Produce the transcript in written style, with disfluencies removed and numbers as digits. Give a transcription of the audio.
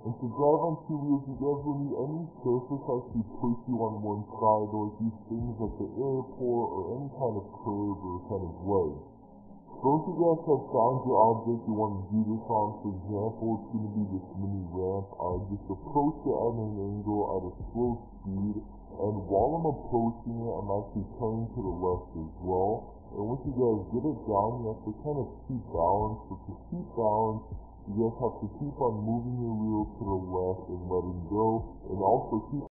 And to drive on two wheels, you guys will need any surface that actually push you on one side, or like these things at the airport, or any kind of curb or kind of ledge. So once you guys have found your object you want to do this on, for example, it's going to be this mini ramp, just approach it at an angle at a slow speed, and while I'm approaching it, I'm actually turning to the left as well. And once you guys get it down, you have to kind of keep balance. So to keep balance, you guys have to keep on moving your wheel to the left and letting go, and also keep